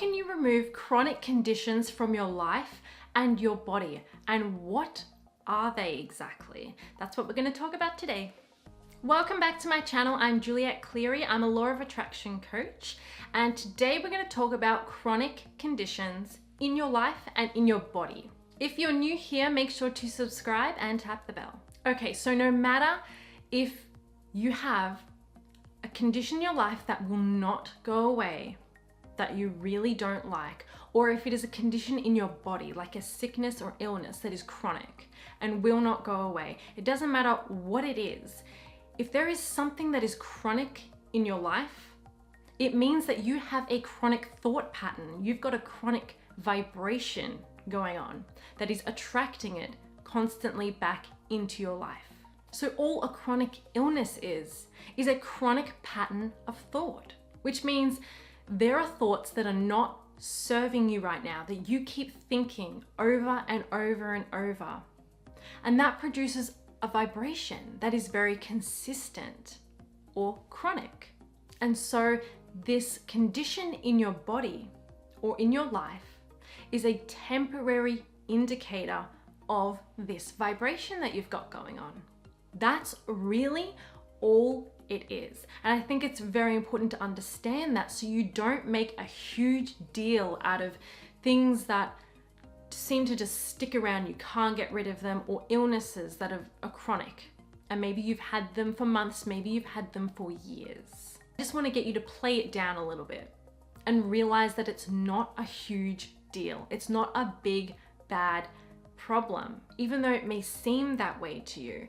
can you remove chronic conditions from your life and your body? And what are they exactly? That's what we're going to talk about today. Welcome back to my channel. I'm Juliette Cleary. I'm a Law of Attraction coach. And today we're going to talk about chronic conditions in your life and in your body. If you're new here, make sure to subscribe and tap the bell. Okay, so no matter if you have a condition in your life that will not go away, that you really don't like, or if it is a condition in your body, like a sickness or illness that is chronic and will not go away, it doesn't matter what it is. If there is something that is chronic in your life, it means that you have a chronic thought pattern. You've got a chronic vibration going on that is attracting it constantly back into your life. So all a chronic illness is a chronic pattern of thought, which means there are thoughts that are not serving you right now, that you keep thinking over and over and over. And that produces a vibration that is very consistent or chronic. And so this condition in your body or in your life is a temporary indicator of this vibration that you've got going on. That's really all it is. And I think it's very important to understand that so you don't make a huge deal out of things that seem to just stick around, you can't get rid of them, or illnesses that are chronic. And maybe you've had them for months, maybe you've had them for years. I just want to get you to play it down a little bit and realize that it's not a huge deal. It's not a big, bad problem. Even though it may seem that way to you,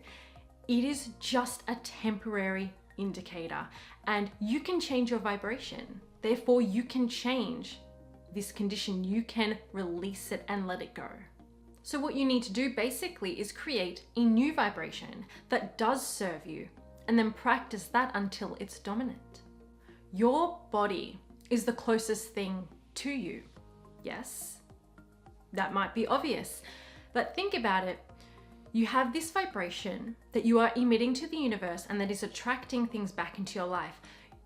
it is just a temporary indicator, and you can change your vibration. Therefore, you can change this condition. You can release it and let it go. So what you need to do basically is create a new vibration that does serve you, and then practice that until it's dominant. Your body is the closest thing to you. Yes, that might be obvious, but think about it. You have this vibration that you are emitting to the universe and that is attracting things back into your life.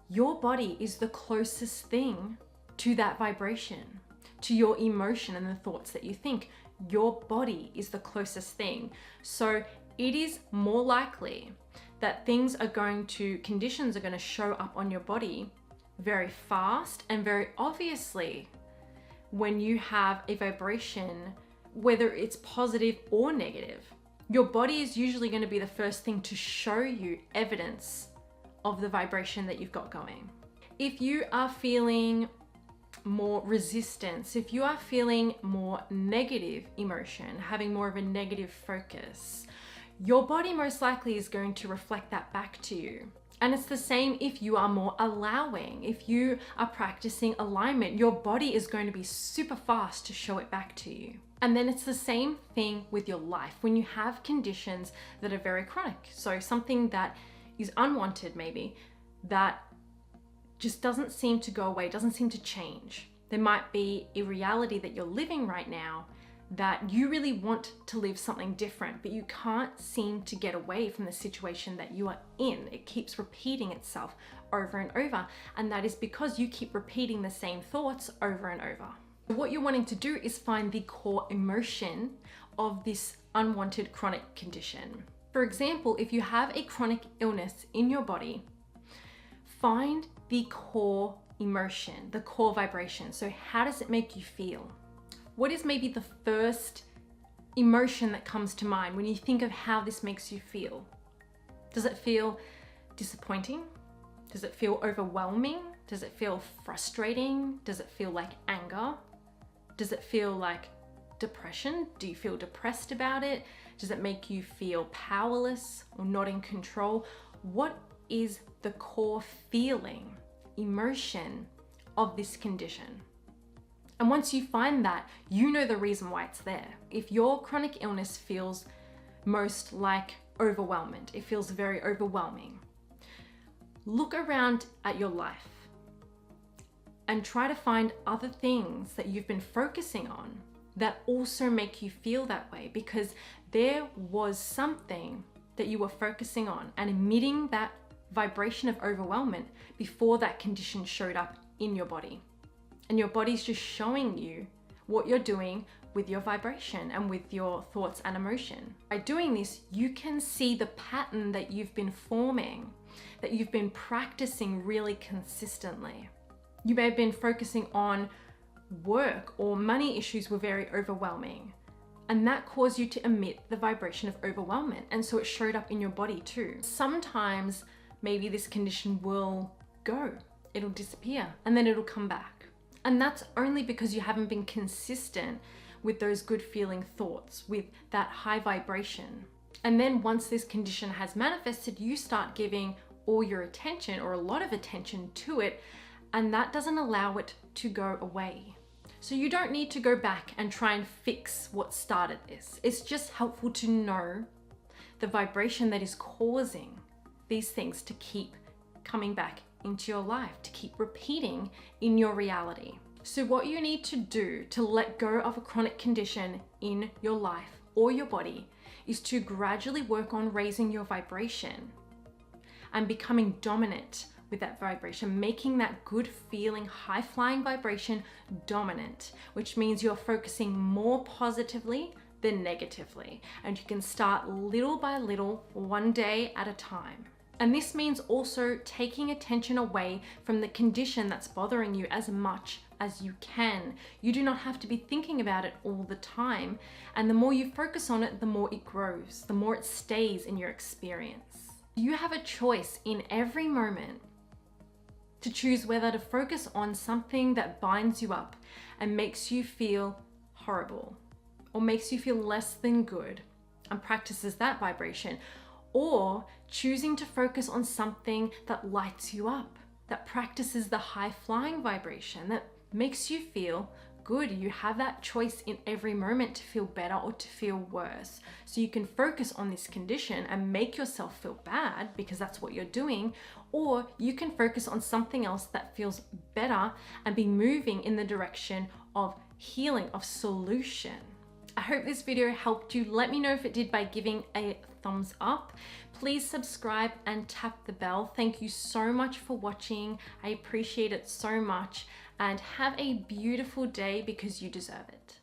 Your body is the closest thing to that vibration, to your emotion and the thoughts that you think. Your body is the closest thing. So it is more likely that conditions are going to show up on your body very fast and very obviously when you have a vibration, whether it's positive or negative. Your body is usually going to be the first thing to show you evidence of the vibration that you've got going. If you are feeling more resistance, if you are feeling more negative emotion, having more of a negative focus, your body most likely is going to reflect that back to you. And it's the same if you are more allowing. If you are practicing alignment, your body is going to be super fast to show it back to you. And then it's the same thing with your life. When you have conditions that are very chronic, so something that is unwanted maybe, that just doesn't seem to go away, doesn't seem to change. There might be a reality that you're living right now that you really want to live something different, but you can't seem to get away from the situation that you are in. It keeps repeating itself over and over, and that is because you keep repeating the same thoughts over and over. What you're wanting to do is find the core emotion of this unwanted chronic condition. For example, if you have a chronic illness in your body, find the core emotion, the core vibration. So how does it make you feel? What is maybe the first emotion that comes to mind when you think of how this makes you feel? Does it feel disappointing? Does it feel overwhelming? Does it feel frustrating? Does it feel like anger? Does it feel like depression? Do you feel depressed about it? Does it make you feel powerless or not in control? What is the core feeling, emotion of this condition? And once you find that, you know the reason why it's there. If your chronic illness feels most like overwhelming, it feels very overwhelming, look around at your life and try to find other things that you've been focusing on that also make you feel that way, because there was something that you were focusing on and emitting that vibration of overwhelmment before that condition showed up in your body. And your body's just showing you what you're doing with your vibration and with your thoughts and emotion. By doing this, you can see the pattern that you've been forming, that you've been practicing really consistently. You may have been focusing on work or money issues were very overwhelming, and that caused you to emit the vibration of overwhelmment. And so it showed up in your body too. Sometimes maybe this condition will go, it'll disappear, and then it'll come back. And that's only because you haven't been consistent with those good feeling thoughts, with that high vibration. And then once this condition has manifested, you start giving all your attention or a lot of attention to it, and that doesn't allow it to go away. So you don't need to go back and try and fix what started this. It's just helpful to know the vibration that is causing these things to keep coming back into your life, to keep repeating in your reality. So what you need to do to let go of a chronic condition in your life or your body is to gradually work on raising your vibration and becoming dominant with that vibration, making that good feeling, high flying vibration dominant, which means you're focusing more positively than negatively. And you can start little by little, one day at a time. And this means also taking attention away from the condition that's bothering you as much as you can. You do not have to be thinking about it all the time. And the more you focus on it, the more it grows, the more it stays in your experience. You have a choice in every moment to choose whether to focus on something that binds you up and makes you feel horrible or makes you feel less than good and practices that vibration, or choosing to focus on something that lights you up, that practices the high flying vibration, that makes you feel good. You have that choice in every moment to feel better or to feel worse. So you can focus on this condition and make yourself feel bad because that's what you're doing, or you can focus on something else that feels better and be moving in the direction of healing, of solution. I hope this video helped you. Let me know if it did by giving a thumbs up. Please subscribe and tap the bell. Thank you so much for watching. I appreciate it so much, and have a beautiful day because you deserve it.